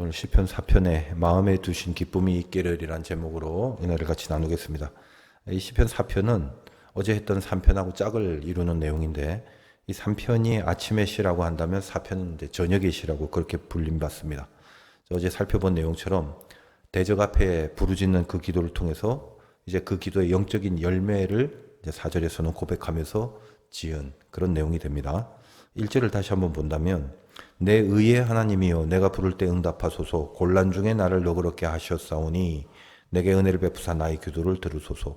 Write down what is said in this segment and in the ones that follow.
오늘 시편 4편에 마음에 두신 기쁨이 있기를이란 제목으로 은혜를 같이 나누겠습니다. 이 시편 4편은 어제 했던 3편하고 짝을 이루는 내용인데, 이 3편이 아침의 시라고 한다면 4편은 이제 저녁의 시라고 그렇게 불림받습니다. 어제 살펴본 내용처럼 대적 앞에 부르짖는 그 기도를 통해서 이제 그 기도의 영적인 열매를 이제 4절에서는 고백하면서 지은 그런 내용이 됩니다. 1절을 다시 한번 본다면, 내 의의 하나님이여 내가 부를 때 응답하소서. 곤란 중에 나를 너그럽게 하셨사오니 내게 은혜를 베푸사 나의 기도를 들으소서.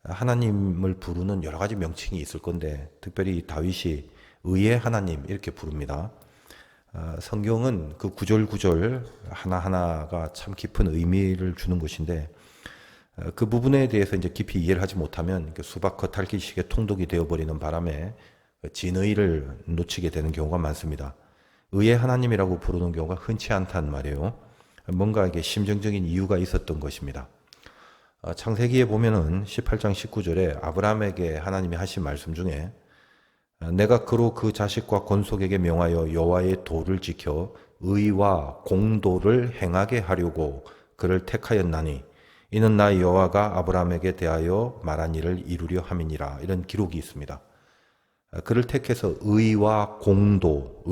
하나님을 부르는 여러 가지 명칭이 있을 건데, 특별히 다윗이 의의 하나님 이렇게 부릅니다. 성경은 그 구절 하나하나가 참 깊은 의미를 주는 것인데, 그 부분에 대해서 이제 깊이 이해를 하지 못하면 수박 겉핥기식의 통독이 되어버리는 바람에 진의를 놓치게 되는 경우가 많습니다. 의의 하나님이라고 부르는 경우가 흔치 않단 말이에요. 뭔가 이게 심정적인 이유가 있었던 것입니다. 창세기에 보면은 18장 19절에 아브라함에게 하나님이 하신 말씀 중에, 내가 그로 그 자식과 권속에게 명하여 여호와의 도를 지켜 의와 공도를 행하게 하려고 그를 택하였나니 이는 나 여호와가 아브라함에게 대하여 말한 일을 이루려 함이니라. 이런 기록이 있습니다. 그를 택해서 의와 공도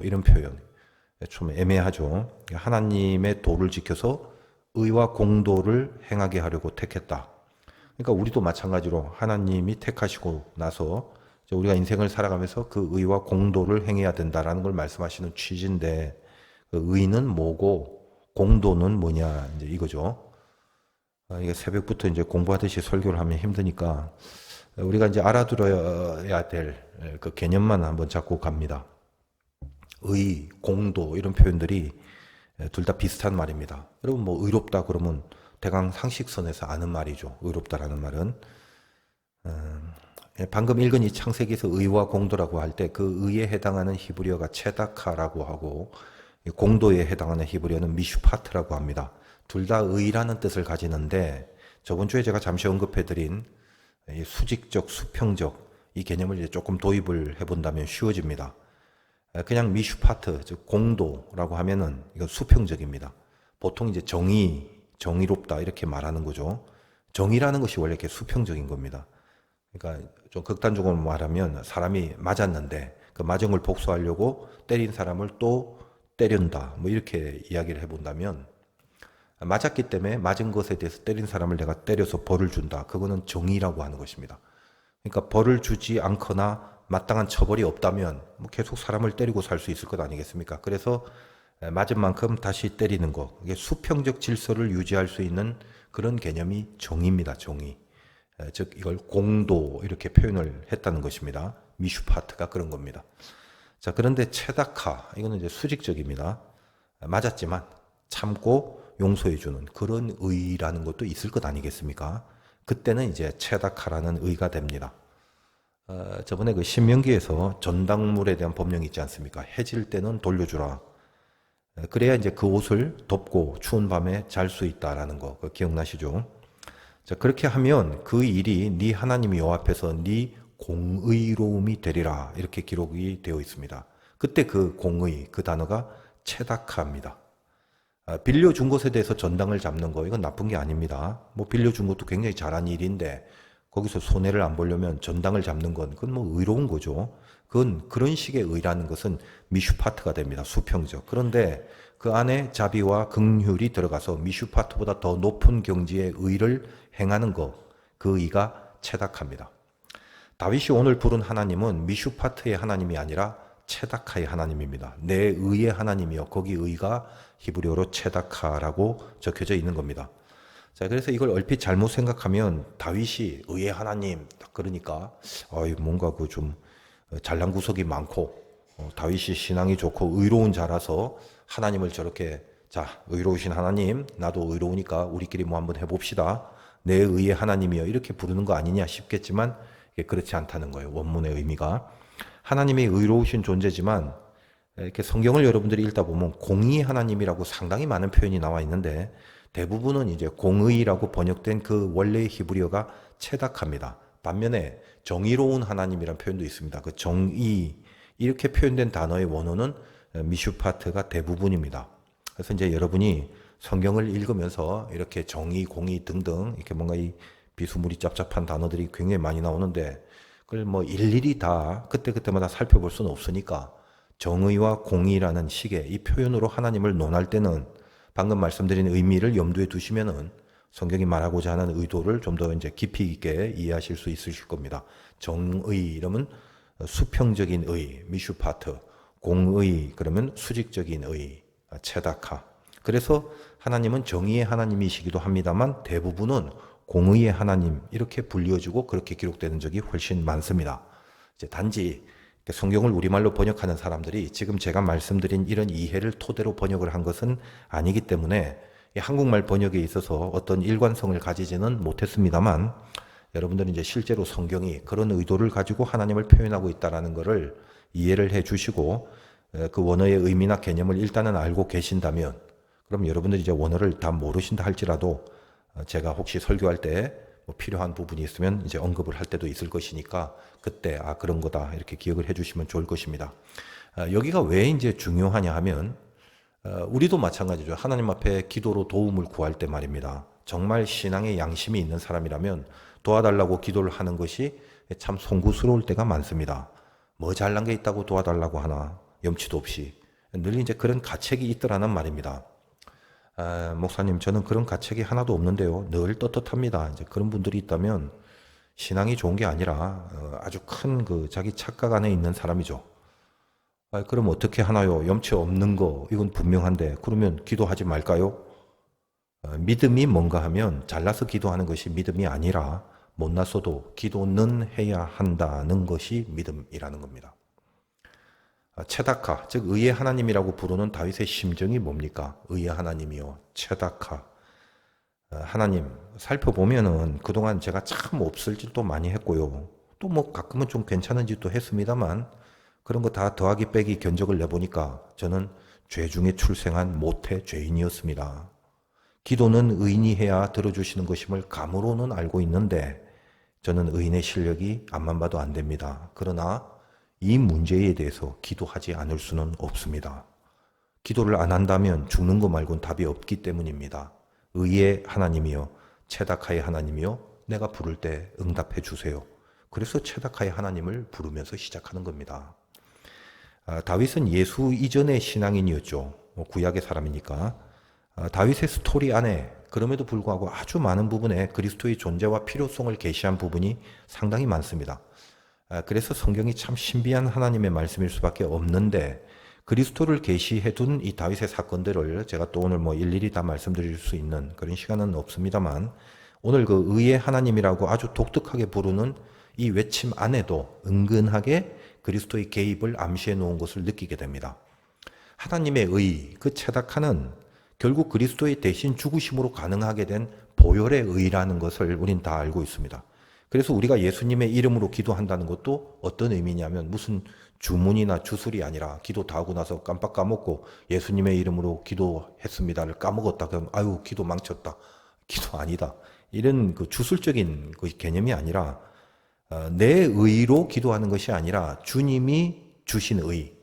이런 표현 좀 애매하죠. 하나님의 도를 지켜서 의와 공도를 행하게 하려고 택했다. 그러니까 우리도 마찬가지로 하나님이 택하시고 나서 우리가 인생을 살아가면서 그 의와 공도를 행해야 된다라는 걸 말씀하시는 취지인데, 그 의는 뭐고 공도는 뭐냐 이제 이거죠. 이게 새벽부터 이제 공부하듯이 설교를 하면 힘드니까 우리가 이제 알아들어야 될 그 개념만 한번 잡고 갑니다. 의, 공도 이런 표현들이 둘 다 비슷한 말입니다. 여러분 뭐 의롭다 그러면 대강 상식선에서 아는 말이죠. 의롭다라는 말은. 방금 읽은 이 창세기에서 의와 공도라고 할 때 그 의에 해당하는 히브리어가 체다카라고 하고, 공도에 해당하는 히브리어는 미슈파트라고 합니다. 둘 다 의라는 뜻을 가지는데, 저번 주에 제가 잠시 언급해드린 수직적, 수평적 이 개념을 이제 조금 도입을 해본다면 쉬워집니다. 그냥 미슈파트, 즉 공도라고 하면은 이건 수평적입니다. 보통 이제 정의롭다 이렇게 말하는 거죠. 정의라는 것이 원래 이렇게 수평적인 겁니다. 그러니까 좀 극단적으로 말하면 사람이 맞았는데 그 맞은 걸 복수하려고 때린 사람을 또 때린다. 뭐 이렇게 이야기를 해본다면, 맞았기 때문에 맞은 것에 대해서 때린 사람을 내가 때려서 벌을 준다. 그거는 정의라고 하는 것입니다. 그러니까 벌을 주지 않거나 마땅한 처벌이 없다면 뭐 계속 사람을 때리고 살 수 있을 것 아니겠습니까? 그래서 맞은 만큼 다시 때리는 것. 이게 수평적 질서를 유지할 수 있는 그런 개념이 정의입니다. 정의. 즉 이걸 공도 이렇게 표현을 했다는 것입니다. 미슈파트가 그런 겁니다. 자, 그런데 체다카 이거는 이제 수직적입니다. 맞았지만 참고 용서해주는 그런 의라는 것도 있을 것 아니겠습니까? 그때는 이제 체다카라는 의가 됩니다. 저번에 그 신명기에서 전당물에 대한 법령이 있지 않습니까? 해질 때는 돌려주라. 그래야 이제 그 옷을 덮고 추운 밤에 잘 수 있다라는 거, 그거 기억나시죠? 자, 그렇게 하면 그 일이 네 하나님 여호와 앞에서 네 공의로움이 되리라. 이렇게 기록이 되어 있습니다. 그때 그 공의, 그 단어가 체다카입니다. 빌려준 것에 대해서 전당을 잡는 거, 이건 나쁜 게 아닙니다. 뭐 빌려준 것도 굉장히 잘한 일인데 거기서 손해를 안 보려면 전당을 잡는 건 그건 뭐 의로운 거죠. 그건 그런 식의 의라는 것은 미슈파트가 됩니다. 수평적. 그런데 그 안에 자비와 긍휼이 들어가서 미슈파트보다 더 높은 경지의 의를 행하는 것, 그 의가 체닥합니다. 다윗이 오늘 부른 하나님은 미슈파트의 하나님이 아니라 체다카의 하나님입니다. 내 의의 하나님이요. 거기 의가 히브리어로 체다카라고 적혀져 있는 겁니다. 자, 그래서 이걸 얼핏 잘못 생각하면 다윗이 의의 하나님, 그러니까 뭔가 그 좀 잘난 구석이 많고, 다윗이 신앙이 좋고 의로운 자라서 하나님을 저렇게, 자, 의로우신 하나님, 나도 의로우니까 우리끼리 뭐 한번 해봅시다. 내 의의 하나님이요. 이렇게 부르는 거 아니냐 싶겠지만 이게 그렇지 않다는 거예요. 원문의 의미가. 하나님이 의로우신 존재지만, 이렇게 성경을 여러분들이 읽다 보면 공의 하나님이라고 상당히 많은 표현이 나와 있는데, 대부분은 이제 공의라고 번역된 그 원래의 히브리어가 체닥합니다. 반면에 정의로운 하나님이라는 표현도 있습니다. 그 정의, 이렇게 표현된 단어의 원어는 미슈파트가 대부분입니다. 그래서 이제 여러분이 성경을 읽으면서 이렇게 정의, 공의 등등 이렇게 뭔가 이 비스무리 짭짭한 단어들이 굉장히 많이 나오는데 그걸 뭐 일일이 다 그때그때마다 살펴볼 수는 없으니까 정의와 공의라는 식의 이 표현으로 하나님을 논할 때는 방금 말씀드린 의미를 염두에 두시면은 성경이 말하고자 하는 의도를 좀 더 이제 깊이 있게 이해하실 수 있으실 겁니다. 정의 이러면 수평적인 의, 미슈파트, 공의 그러면 수직적인 의, 체다카. 그래서 하나님은 정의의 하나님이시기도 합니다만 대부분은 공의의 하나님 이렇게 불려지고 그렇게 기록되는 적이 훨씬 많습니다. 이제 단지 성경을 우리말로 번역하는 사람들이 지금 제가 말씀드린 이런 이해를 토대로 번역을 한 것은 아니기 때문에 한국말 번역에 있어서 어떤 일관성을 가지지는 못했습니다만 여러분들은 이제 실제로 성경이 그런 의도를 가지고 하나님을 표현하고 있다라는 것을 이해를 해 주시고 그 원어의 의미나 개념을 일단은 알고 계신다면 그럼 여러분들이 이제 원어를 다 모르신다 할지라도 제가 혹시 설교할 때 뭐 필요한 부분이 있으면 이제 언급을 할 때도 있을 것이니까 그때 그런 거다 이렇게 기억을 해 주시면 좋을 것입니다. 여기가 왜 이제 중요하냐 하면 우리도 마찬가지죠. 하나님 앞에 기도로 도움을 구할 때 말입니다. 정말 신앙의 양심이 있는 사람이라면 도와달라고 기도를 하는 것이 참 송구스러울 때가 많습니다. 뭐 잘난 게 있다고 도와달라고 하나 염치도 없이 늘 이제 그런 가책이 있더라는 말입니다. 목사님 저는 그런 가책이 하나도 없는데요. 늘 떳떳합니다. 이제 그런 분들이 있다면 신앙이 좋은 게 아니라 아주 큰 그 자기 착각 안에 있는 사람이죠. 그럼 어떻게 하나요? 염치 없는 거 이건 분명한데 그러면 기도하지 말까요? 믿음이 뭔가 하면 잘나서 기도하는 것이 믿음이 아니라 못났어도 기도는 해야 한다는 것이 믿음이라는 겁니다. 체다카, 즉 의의 하나님이라고 부르는 다윗의 심정이 뭡니까? 의의 하나님이요, 체다카. 하나님 살펴보면은 그동안 제가 참 없을 짓도 많이 했고요. 또 뭐 가끔은 좀 괜찮은 짓도 했습니다만 그런 거 다 더하기 빼기 견적을 내보니까 저는 죄 중에 출생한 모태 죄인이었습니다. 기도는 의인이 해야 들어주시는 것임을 감으로는 알고 있는데 저는 의인의 실력이 앞만 봐도 안 됩니다. 그러나 이 문제에 대해서 기도하지 않을 수는 없습니다. 기도를 안 한다면 죽는 거 말고는 답이 없기 때문입니다. 의의 하나님이요, 체다카의 하나님이요, 내가 부를 때 응답해 주세요. 그래서 체다카의 하나님을 부르면서 시작하는 겁니다. 다윗은 예수 이전의 신앙인이었죠. 구약의 사람이니까. 다윗의 스토리 안에 그럼에도 불구하고 아주 많은 부분에 그리스도의 존재와 필요성을 계시한 부분이 상당히 많습니다. 그래서 성경이 참 신비한 하나님의 말씀일 수밖에 없는데 그리스도를 계시해 둔 이 다윗의 사건들을 제가 또 오늘 뭐 일일이 다 말씀드릴 수 있는 그런 시간은 없습니다만 오늘 그 의의 하나님이라고 아주 독특하게 부르는 이 외침 안에도 은근하게 그리스도의 개입을 암시해 놓은 것을 느끼게 됩니다. 하나님의 의, 그 체다카는 결국 그리스도의 대신 죽으심으로 가능하게 된 보혈의 의라는 것을 우린 다 알고 있습니다. 그래서 우리가 예수님의 이름으로 기도한다는 것도 어떤 의미냐면 무슨 주문이나 주술이 아니라 기도 다 하고 나서 깜빡 까먹고 예수님의 이름으로 기도했습니다를 까먹었다. 그럼 아유 기도 망쳤다. 기도 아니다. 이런 그 주술적인 그 개념이 아니라 내 의로 기도하는 것이 아니라 주님이 주신 의,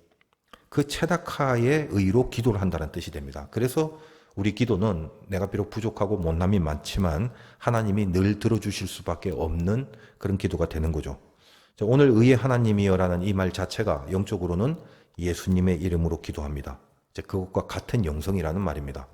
그 체다카의 의로 기도를 한다는 뜻이 됩니다. 그래서 우리 기도는 내가 비록 부족하고 못남이 많지만 하나님이 늘 들어주실 수밖에 없는 그런 기도가 되는 거죠. 오늘 의의 하나님이여라는 이 말 자체가 영적으로는 예수님의 이름으로 기도합니다. 그것과 같은 영성이라는 말입니다.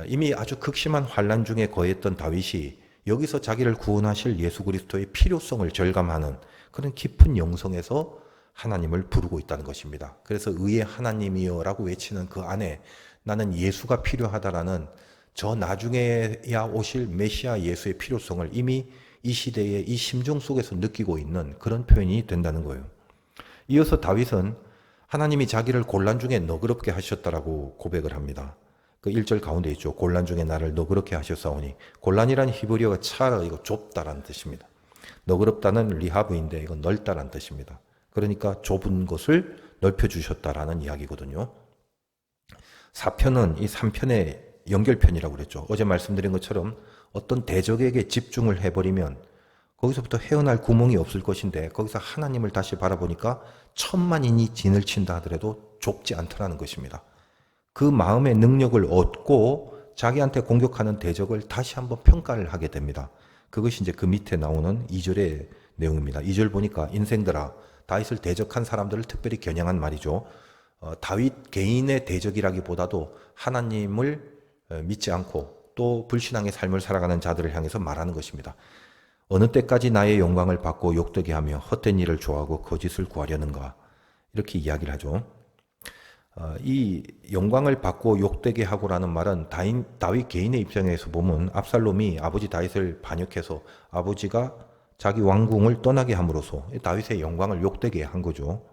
이미 아주 극심한 환난 중에 거했던 다윗이 여기서 자기를 구원하실 예수 그리스도의 필요성을 절감하는 그런 깊은 영성에서 하나님을 부르고 있다는 것입니다. 그래서 의의 하나님이여라고 외치는 그 안에 나는 예수가 필요하다라는 저 나중에야 오실 메시아 예수의 필요성을 이미 이 시대의 이 심정 속에서 느끼고 있는 그런 표현이 된다는 거예요. 이어서 다윗은 하나님이 자기를 곤란 중에 너그럽게 하셨다라고 고백을 합니다. 그 1절 가운데 있죠. 곤란 중에 나를 너그럽게 하셨사오니. 곤란이란 히브리어가 차라 이거 좁다라는 뜻입니다. 너그럽다는 리하브인데 이건 넓다라는 뜻입니다. 그러니까 좁은 것을 넓혀주셨다라는 이야기거든요. 4편은 이 3편의 연결편이라고 그랬죠. 어제 말씀드린 것처럼 어떤 대적에게 집중을 해버리면 거기서부터 헤어날 구멍이 없을 것인데 거기서 하나님을 다시 바라보니까 천만인이 진을 친다 하더라도 좁지 않더라는 것입니다. 그 마음의 능력을 얻고 자기한테 공격하는 대적을 다시 한번 평가를 하게 됩니다. 그것이 이제 그 밑에 나오는 2절의 내용입니다. 2절 보니까 인생들아, 다윗을 대적한 사람들을 특별히 겨냥한 말이죠. 다윗 개인의 대적이라기보다도 하나님을 믿지 않고 또 불신앙의 삶을 살아가는 자들을 향해서 말하는 것입니다. 어느 때까지 나의 영광을 받고 욕되게 하며 헛된 일을 좋아하고 거짓을 구하려는가, 이렇게 이야기를 하죠. 이 영광을 받고 욕되게 하고라는 말은 다윗 개인의 입장에서 보면 압살롬이 아버지 다윗을 반역해서 아버지가 자기 왕궁을 떠나게 함으로써 다윗의 영광을 욕되게 한 거죠.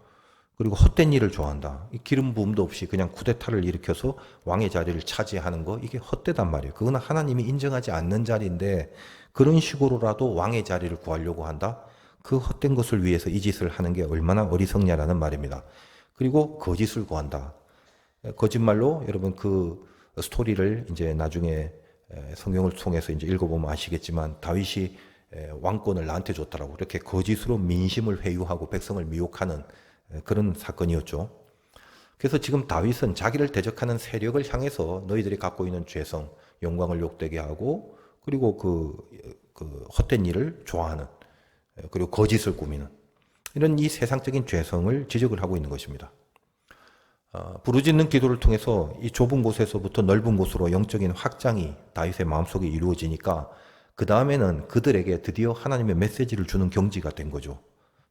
그리고 헛된 일을 좋아한다. 기름 부음도 없이 그냥 쿠데타를 일으켜서 왕의 자리를 차지하는 거, 이게 헛되단 말이에요. 그거는 하나님이 인정하지 않는 자리인데 그런 식으로라도 왕의 자리를 구하려고 한다. 그 헛된 것을 위해서 이 짓을 하는 게 얼마나 어리석냐라는 말입니다. 그리고 거짓을 구한다. 거짓말로 여러분 그 스토리를 이제 나중에 성경을 통해서 이제 읽어보면 아시겠지만 다윗이 왕권을 나한테 줬다라고 이렇게 거짓으로 민심을 회유하고 백성을 미혹하는 그런 사건이었죠. 그래서 지금 다윗은 자기를 대적하는 세력을 향해서 너희들이 갖고 있는 죄성, 영광을 욕되게 하고 그리고 그 헛된 일을 좋아하는 그리고 거짓을 꾸미는 이런 이 세상적인 죄성을 지적을 하고 있는 것입니다. 부르짖는 기도를 통해서 이 좁은 곳에서부터 넓은 곳으로 영적인 확장이 다윗의 마음속에 이루어지니까 그 다음에는 그들에게 드디어 하나님의 메시지를 주는 경지가 된 거죠.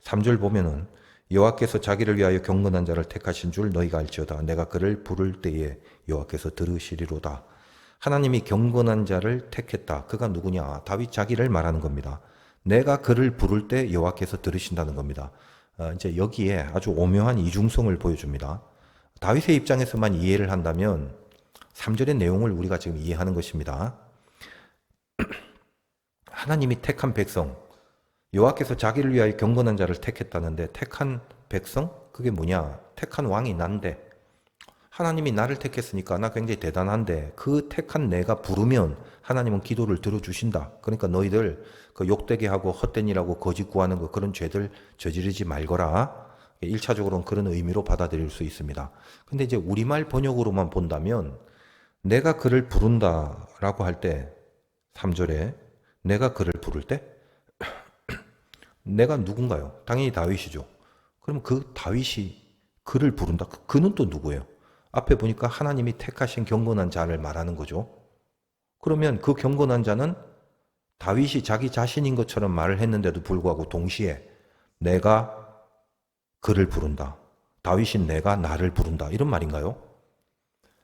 3절 보면은 여호와께서 자기를 위하여 경건한 자를 택하신 줄 너희가 알지어다. 내가 그를 부를 때에 여호와께서 들으시리로다. 하나님이 경건한 자를 택했다. 그가 누구냐? 다윗 자기를 말하는 겁니다. 내가 그를 부를 때 여호와께서 들으신다는 겁니다. 이제 여기에 아주 오묘한 이중성을 보여줍니다. 다윗의 입장에서만 이해를 한다면 3절의 내용을 우리가 지금 이해하는 것입니다. 하나님이 택한 백성, 여호와께서 자기를 위하여 경건한 자를 택했다는데 택한 백성? 그게 뭐냐? 택한 왕이 난데 하나님이 나를 택했으니까 나 굉장히 대단한데 그 택한 내가 부르면 하나님은 기도를 들어주신다. 그러니까 너희들 그 욕되게 하고 헛된 일하고 거짓 구하는 거 그런 죄들 저지르지 말거라. 1차적으로는 그런 의미로 받아들일 수 있습니다. 근데 이제 우리말 번역으로만 본다면 내가 그를 부른다라고 할 때 3절에 내가 그를 부를 때 내가 누군가요? 당연히 다윗이죠. 그럼 그 다윗이 그를 부른다. 그는 또 누구예요? 앞에 보니까 하나님이 택하신 경건한 자를 말하는 거죠. 그러면 그 경건한 자는 다윗이 자기 자신인 것처럼 말을 했는데도 불구하고 동시에 내가 그를 부른다. 다윗인 내가 나를 부른다. 이런 말인가요?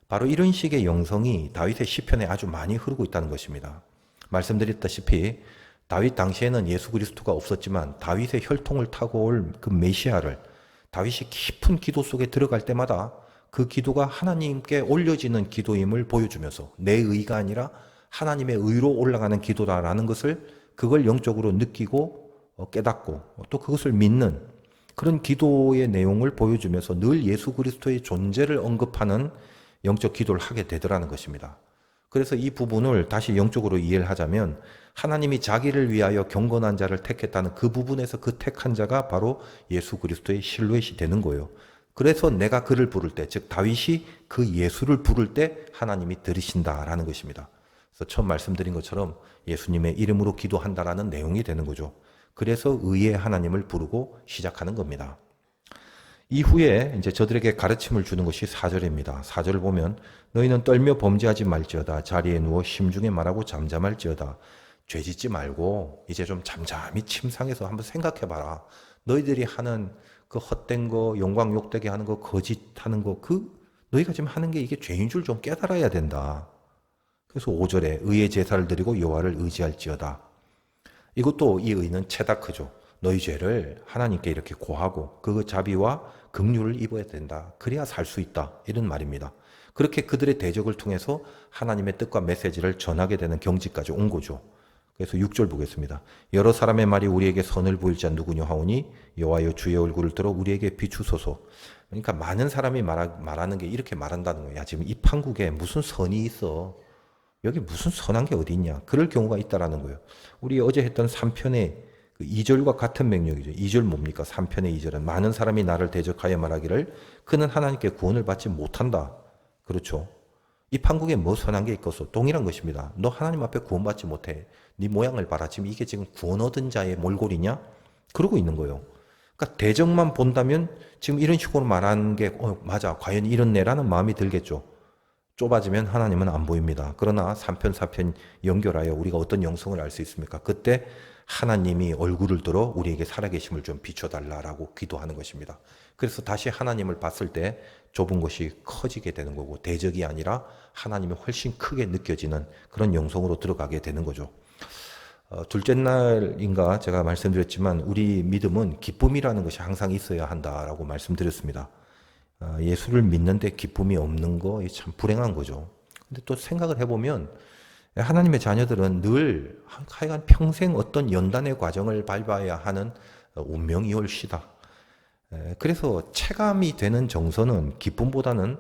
바로 이런 식의 영성이 다윗의 시편에 아주 많이 흐르고 있다는 것입니다. 말씀드렸다시피 다윗 당시에는 예수 그리스도가 없었지만 다윗의 혈통을 타고 올 그 메시아를 다윗이 깊은 기도 속에 들어갈 때마다 그 기도가 하나님께 올려지는 기도임을 보여주면서 내 의가 아니라 하나님의 의로 올라가는 기도다라는 것을 그걸 영적으로 느끼고 깨닫고 또 그것을 믿는 그런 기도의 내용을 보여주면서 늘 예수 그리스도의 존재를 언급하는 영적 기도를 하게 되더라는 것입니다. 그래서 이 부분을 다시 영적으로 이해를 하자면 하나님이 자기를 위하여 경건한 자를 택했다는 그 부분에서 그 택한 자가 바로 예수 그리스도의 실루엣이 되는 거예요. 그래서 내가 그를 부를 때, 즉 다윗이 그 예수를 부를 때 하나님이 들으신다라는 것입니다. 그래서 처음 말씀드린 것처럼 예수님의 이름으로 기도한다라는 내용이 되는 거죠. 그래서 의의 하나님을 부르고 시작하는 겁니다. 이후에 이제 저들에게 가르침을 주는 것이 4절입니다. 4절을 보면 너희는 떨며 범죄하지 말지어다. 자리에 누워 심중에 말하고 잠잠할지어다. 죄짓지 말고 이제 좀 잠잠히 침상에서 한번 생각해봐라. 너희들이 하는 그 헛된 거, 영광 욕되게 하는 거, 거짓하는 거, 너희가 지금 하는 게 이게 죄인 줄 좀 깨달아야 된다. 그래서 5절에 의의 제사를 드리고 여호와를 의지할지어다. 이것도 이 의는 체다크죠. 너희 죄를 하나님께 이렇게 고하고 그 자비와 긍휼을 입어야 된다. 그래야 살 수 있다. 이런 말입니다. 그렇게 그들의 대적을 통해서 하나님의 뜻과 메시지를 전하게 되는 경지까지 온 거죠. 그래서 6절 보겠습니다. 여러 사람의 말이 우리에게 선을 보일 자 누구냐 하오니 여호와여 주의 얼굴을 들어 우리에게 비추소서. 그러니까 많은 사람이 말하는 게 이렇게 말한다는 거예요. 야, 지금 이 판국에 무슨 선이 있어. 여기 무슨 선한 게 어디 있냐. 그럴 경우가 있다라는 거예요. 우리 어제 했던 3편의 2절과 같은 맥락이죠. 2절 뭡니까? 3편의 2절은 많은 사람이 나를 대적하여 말하기를 그는 하나님께 구원을 받지 못한다. 그렇죠? 이 판국에 뭐 선한 게 있겠어? 동일한 것입니다. 너 하나님 앞에 구원받지 못해. 네 모양을 봐라. 지금 이게 지금 구원 얻은 자의 몰골이냐? 그러고 있는 거예요. 그러니까 대적만 본다면 지금 이런 식으로 말하는 게 맞아. 과연 이렇네라는 마음이 들겠죠. 좁아지면 하나님은 안 보입니다. 그러나 3편, 4편 연결하여 우리가 어떤 영성을 알 수 있습니까? 그때 하나님이 얼굴을 들어 우리에게 살아계심을 좀 비춰달라라고 기도하는 것입니다. 그래서 다시 하나님을 봤을 때 좁은 것이 커지게 되는 거고 대적이 아니라 하나님이 훨씬 크게 느껴지는 그런 영성으로 들어가게 되는 거죠. 둘째 날인가 제가 말씀드렸지만 우리 믿음은 기쁨이라는 것이 항상 있어야 한다라고 말씀드렸습니다. 예수를 믿는데 기쁨이 없는 거 참 불행한 거죠. 근데 또 생각을 해보면 하나님의 자녀들은 늘 하여간 평생 어떤 연단의 과정을 밟아야 하는 운명이올시다. 그래서 체감이 되는 정서는 기쁨보다는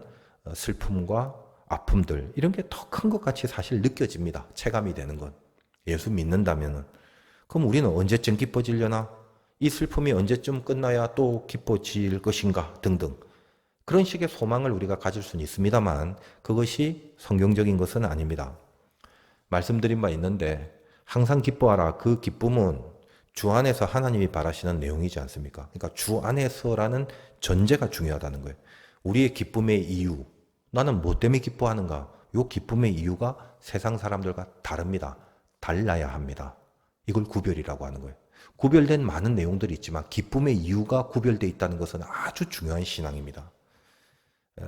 슬픔과 아픔들 이런 게 더 큰 것 같이 사실 느껴집니다. 체감이 되는 건. 예수 믿는다면은. 그럼 우리는 언제쯤 기뻐지려나? 이 슬픔이 언제쯤 끝나야 또 기뻐질 것인가? 등등. 그런 식의 소망을 우리가 가질 수는 있습니다만 그것이 성경적인 것은 아닙니다. 말씀드린 바 있는데 항상 기뻐하라. 그 기쁨은 주 안에서 하나님이 바라시는 내용이지 않습니까? 그러니까 주 안에서라는 전제가 중요하다는 거예요. 우리의 기쁨의 이유, 나는 뭐 때문에 기뻐하는가? 이 기쁨의 이유가 세상 사람들과 다릅니다. 달라야 합니다. 이걸 구별이라고 하는 거예요. 구별된 많은 내용들이 있지만 기쁨의 이유가 구별되어 있다는 것은 아주 중요한 신앙입니다.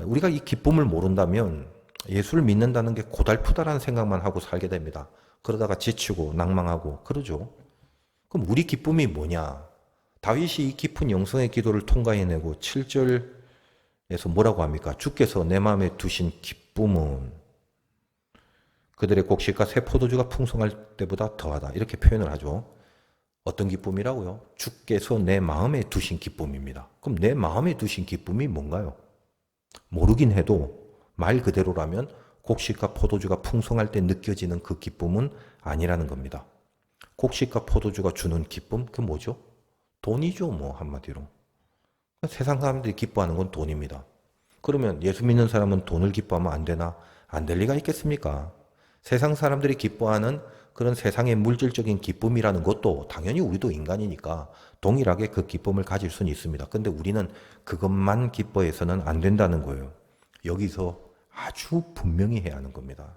우리가 이 기쁨을 모른다면 예수를 믿는다는 게 고달프다라는 생각만 하고 살게 됩니다. 그러다가 지치고 낭망하고 그러죠. 그럼 우리 기쁨이 뭐냐? 다윗이 이 깊은 영성의 기도를 통과해내고 7절에서 뭐라고 합니까? 주께서 내 마음에 두신 기쁨은 그들의 곡식과 새 포도주가 풍성할 때보다 더하다. 이렇게 표현을 하죠. 어떤 기쁨이라고요? 주께서 내 마음에 두신 기쁨입니다. 그럼 내 마음에 두신 기쁨이 뭔가요? 모르긴 해도 말 그대로라면 곡식과 포도주가 풍성할 때 느껴지는 그 기쁨은 아니라는 겁니다. 곡식과 포도주가 주는 기쁨? 그게 뭐죠? 돈이죠, 뭐 한마디로. 세상 사람들이 기뻐하는 건 돈입니다. 그러면 예수 믿는 사람은 돈을 기뻐하면 안 되나? 안 될 리가 있겠습니까? 세상 사람들이 기뻐하는 그런 세상의 물질적인 기쁨이라는 것도 당연히 우리도 인간이니까 동일하게 그 기쁨을 가질 수는 있습니다. 근데 우리는 그것만 기뻐해서는 안 된다는 거예요. 여기서 아주 분명히 해야 하는 겁니다.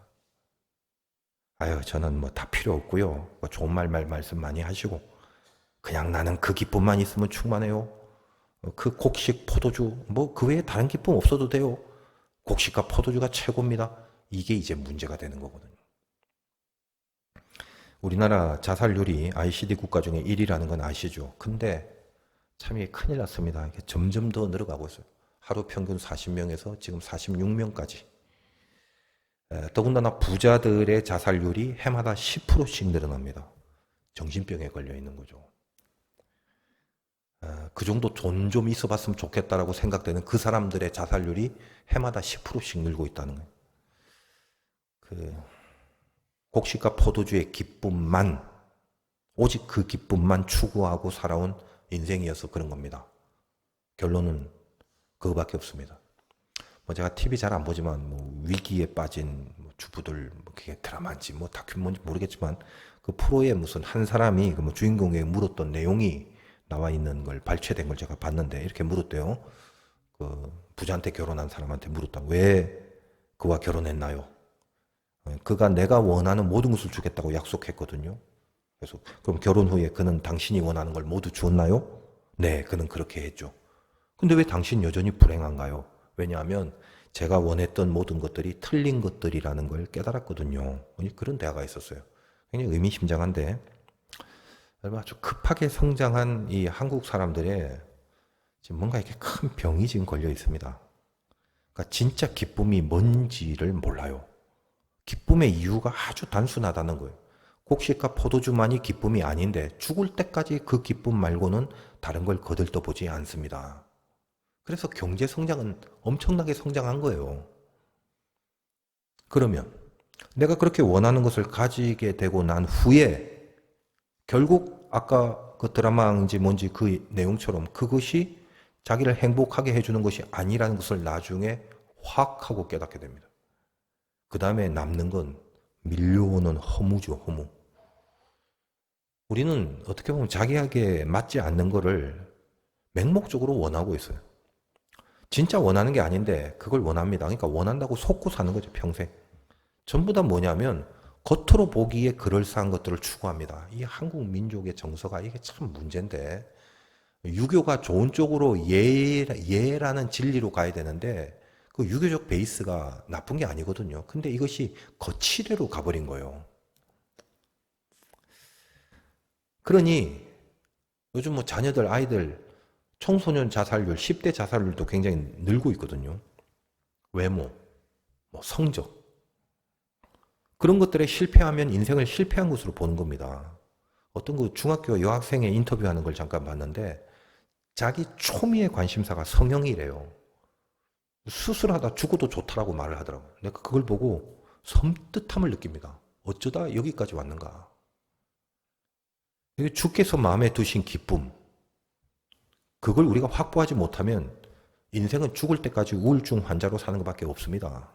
아유, 저는 뭐 다 필요 없고요. 뭐 좋은 말씀 많이 하시고 그냥 나는 그 기쁨만 있으면 충만해요. 그 곡식, 포도주, 뭐 그 외에 다른 기쁨 없어도 돼요. 곡식과 포도주가 최고입니다. 이게 이제 문제가 되는 거거든요. 우리나라 자살률이 OECD 국가 중에 1위라는 건 아시죠? 근데 참 이게 큰일 났습니다. 이게 점점 더 늘어가고 있어요. 하루 평균 40명에서 지금 46명까지. 더군다나 부자들의 자살률이 해마다 10%씩 늘어납니다. 정신병에 걸려 있는 거죠. 그 정도 돈 좀 있어 봤으면 좋겠다라고 생각되는 그 사람들의 자살률이 해마다 10%씩 늘고 있다는 거예요. 곡식과 포도주의 기쁨만, 오직 그 기쁨만 추구하고 살아온 인생이어서 그런 겁니다. 결론은 그거밖에 없습니다. 뭐 제가 TV 잘 안 보지만 뭐 위기에 빠진 주부들, 뭐 그게 드라마인지 뭐 다큐 뭔지 모르겠지만 그 프로에 무슨 한 사람이 그 뭐 주인공에게 물었던 내용이 나와 있는 걸 발췌된 걸 제가 봤는데 이렇게 물었대요. 그 부자한테 결혼한 사람한테 물었다. 왜 그와 결혼했나요? 그가 내가 원하는 모든 것을 주겠다고 약속했거든요. 그래서 그럼 결혼 후에 그는 당신이 원하는 걸 모두 주었나요? 네, 그는 그렇게 했죠. 근데 왜 당신 여전히 불행한가요? 왜냐하면 제가 원했던 모든 것들이 틀린 것들이라는 걸 깨달았거든요. 그런 대화가 있었어요. 굉장히 의미심장한데 아주 급하게 성장한 이 한국 사람들의 지금 뭔가 이렇게 큰 병이 지금 걸려 있습니다. 그러니까 진짜 기쁨이 뭔지를 몰라요. 기쁨의 이유가 아주 단순하다는 거예요. 곡식과 포도주만이 기쁨이 아닌데 죽을 때까지 그 기쁨 말고는 다른 걸 거들떠보지 않습니다. 그래서 경제 성장은 엄청나게 성장한 거예요. 그러면 내가 그렇게 원하는 것을 가지게 되고 난 후에 결국 아까 그 드라마인지 뭔지 그 내용처럼 그것이 자기를 행복하게 해주는 것이 아니라는 것을 나중에 확 하고 깨닫게 됩니다. 그 다음에 남는 건 밀려오는 허무죠, 허무. 우리는 어떻게 보면 자기에게 맞지 않는 거를 맹목적으로 원하고 있어요. 진짜 원하는 게 아닌데 그걸 원합니다. 그러니까 원한다고 속고 사는 거죠, 평생. 전부 다 뭐냐면 겉으로 보기에 그럴싸한 것들을 추구합니다. 이 한국 민족의 정서가 이게 참 문제인데, 유교가 좋은 쪽으로 예라는 진리로 가야 되는데 그 유교적 베이스가 나쁜 게 아니거든요. 근데 이것이 거치대로 가버린 거예요. 그러니 요즘 뭐 자녀들, 아이들 청소년 자살률, 10대 자살률도 굉장히 늘고 있거든요. 외모, 뭐 성적, 그런 것들에 실패하면 인생을 실패한 것으로 보는 겁니다. 어떤 그 중학교 여학생의 인터뷰하는 걸 잠깐 봤는데 자기 초미의 관심사가 성형이래요. 수술하다 죽어도 좋다라고 말을 하더라고요. 내가 그걸 보고 섬뜩함을 느낍니다. 어쩌다 여기까지 왔는가. 주께서 마음에 두신 기쁨, 그걸 우리가 확보하지 못하면 인생은 죽을 때까지 우울증 환자로 사는 것밖에 없습니다.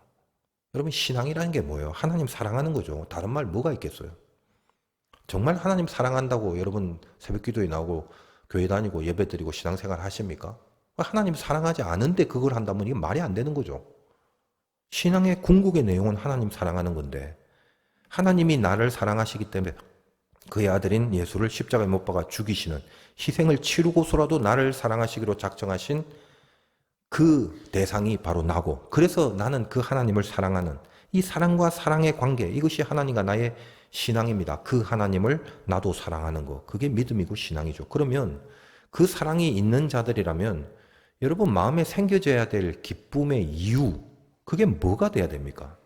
여러분, 신앙이라는 게 뭐예요? 하나님 사랑하는 거죠. 다른 말 뭐가 있겠어요? 정말 하나님 사랑한다고 여러분 새벽 기도에 나오고 교회 다니고 예배 드리고 신앙생활 하십니까? 하나님 사랑하지 않은데 그걸 한다면 이게 말이 안 되는 거죠. 신앙의 궁극의 내용은 하나님 사랑하는 건데, 하나님이 나를 사랑하시기 때문에 그의 아들인 예수를 십자가에 못 박아 죽이시는, 희생을 치르고서라도 나를 사랑하시기로 작정하신 그 대상이 바로 나고, 그래서 나는 그 하나님을 사랑하는 이 사랑과 사랑의 관계, 이것이 하나님과 나의 신앙입니다. 그 하나님을 나도 사랑하는 거, 그게 믿음이고 신앙이죠. 그러면 그 사랑이 있는 자들이라면 여러분 마음에 생겨져야 될 기쁨의 이유, 그게 뭐가 돼야 됩니까?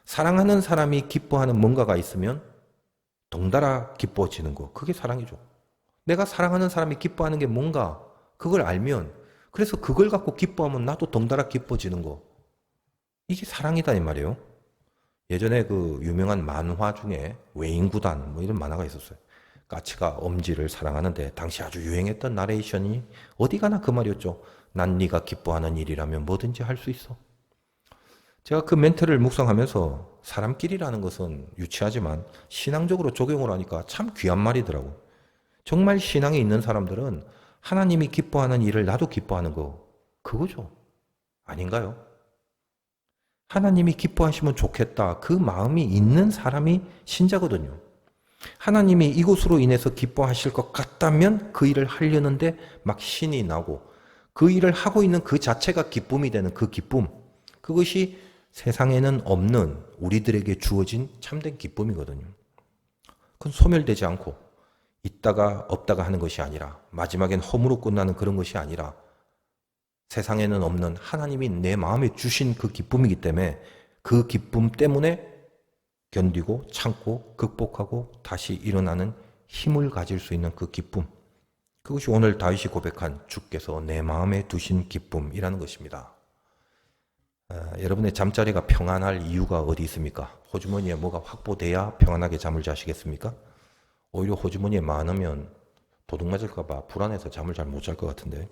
사랑하는 사람이 기뻐하는 뭔가가 있으면 덩달아 기뻐지는 거, 그게 사랑이죠. 내가 사랑하는 사람이 기뻐하는 게 뭔가, 그걸 알면, 그래서 그걸 갖고 기뻐하면 나도 덩달아 기뻐지는 거, 이게 사랑이다 이 말이에요. 예전에 그 유명한 만화 중에 외인구단 뭐 이런 만화가 있었어요. 까치가 엄지를 사랑하는데 당시 아주 유행했던 나레이션이 어디 가나 그 말이었죠. 난 네가 기뻐하는 일이라면 뭐든지 할 수 있어. 제가 그 멘트를 묵상하면서 사람끼리라는 것은 유치하지만 신앙적으로 적용을 하니까 참 귀한 말이더라고. 정말 신앙이 있는 사람들은 하나님이 기뻐하는 일을 나도 기뻐하는 거, 그거죠. 아닌가요? 하나님이 기뻐하시면 좋겠다, 그 마음이 있는 사람이 신자거든요. 하나님이 이것으로 인해서 기뻐하실 것 같다면 그 일을 하려는데 막 신이 나고 그 일을 하고 있는 그 자체가 기쁨이 되는 그 기쁨, 그것이 세상에는 없는 우리들에게 주어진 참된 기쁨이거든요. 그건 소멸되지 않고 있다가 없다가 하는 것이 아니라, 마지막엔 허무로 끝나는 그런 것이 아니라 세상에는 없는 하나님이 내 마음에 주신 그 기쁨이기 때문에 그 기쁨 때문에 견디고 참고 극복하고 다시 일어나는 힘을 가질 수 있는 그 기쁨, 그것이 오늘 다윗이 고백한 주께서 내 마음에 두신 기쁨이라는 것입니다. 여러분의 잠자리가 평안할 이유가 어디 있습니까? 호주머니에 뭐가 확보돼야 평안하게 잠을 자시겠습니까? 오히려 호주머니에 많으면 도둑 맞을까 봐 불안해서 잠을 잘 못 잘 것 같은데,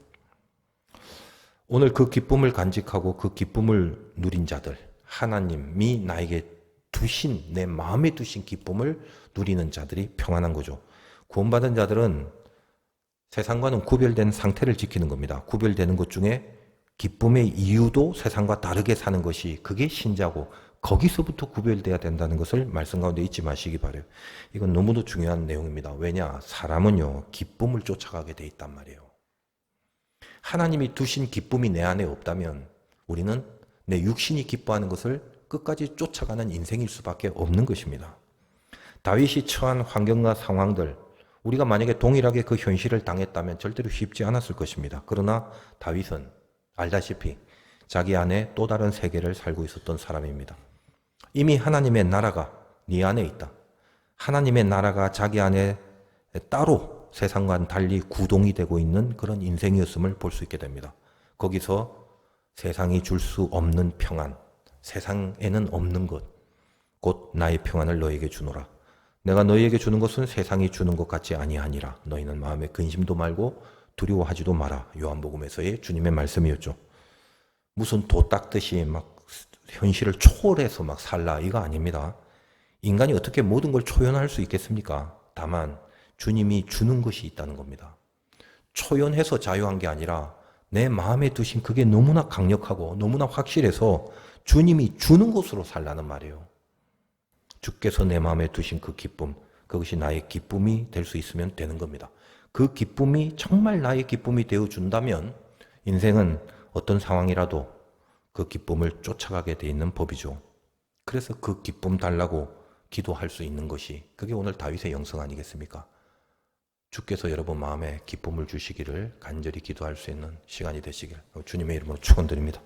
오늘 그 기쁨을 간직하고 그 기쁨을 누린 자들, 하나님이 나에게 두신, 내 마음에 두신 기쁨을 누리는 자들이 평안한 거죠. 구원받은 자들은 세상과는 구별된 상태를 지키는 겁니다. 구별되는 것 중에 기쁨의 이유도 세상과 다르게 사는 것이, 그게 신자고, 거기서부터 구별돼야 된다는 것을 말씀 가운데 잊지 마시기 바라요. 이건 너무도 중요한 내용입니다. 왜냐? 사람은요, 기쁨을 쫓아가게 돼 있단 말이에요. 하나님이 두신 기쁨이 내 안에 없다면 우리는 내 육신이 기뻐하는 것을 끝까지 쫓아가는 인생일 수밖에 없는 것입니다. 다윗이 처한 환경과 상황들, 우리가 만약에 동일하게 그 현실을 당했다면 절대로 쉽지 않았을 것입니다. 그러나 다윗은 알다시피 자기 안에 또 다른 세계를 살고 있었던 사람입니다. 이미 하나님의 나라가 네 안에 있다. 하나님의 나라가 자기 안에 따로 세상과는 달리 구동이 되고 있는 그런 인생이었음을 볼 수 있게 됩니다. 거기서 세상이 줄 수 없는 평안, 세상에는 없는 것, 곧 나의 평안을 너에게 주노라. 내가 너희에게 주는 것은 세상이 주는 것 같지 아니하니라. 너희는 마음에 근심도 말고 두려워하지도 마라. 요한복음에서의 주님의 말씀이었죠. 무슨 도 닦듯이 막 현실을 초월해서 막 살라 이거 아닙니다. 인간이 어떻게 모든 걸 초연할 수 있겠습니까? 다만 주님이 주는 것이 있다는 겁니다. 초연해서 자유한 게 아니라 내 마음에 두신 그게 너무나 강력하고 너무나 확실해서 주님이 주는 것으로 살라는 말이에요. 주께서 내 마음에 두신 그 기쁨, 그것이 나의 기쁨이 될 수 있으면 되는 겁니다. 그 기쁨이 정말 나의 기쁨이 되어준다면 인생은 어떤 상황이라도 그 기쁨을 쫓아가게 돼 있는 법이죠. 그래서 그 기쁨 달라고 기도할 수 있는 것이 그게 오늘 다윗의 영성 아니겠습니까? 주께서 여러분 마음에 기쁨을 주시기를 간절히 기도할 수 있는 시간이 되시길 주님의 이름으로 축원드립니다.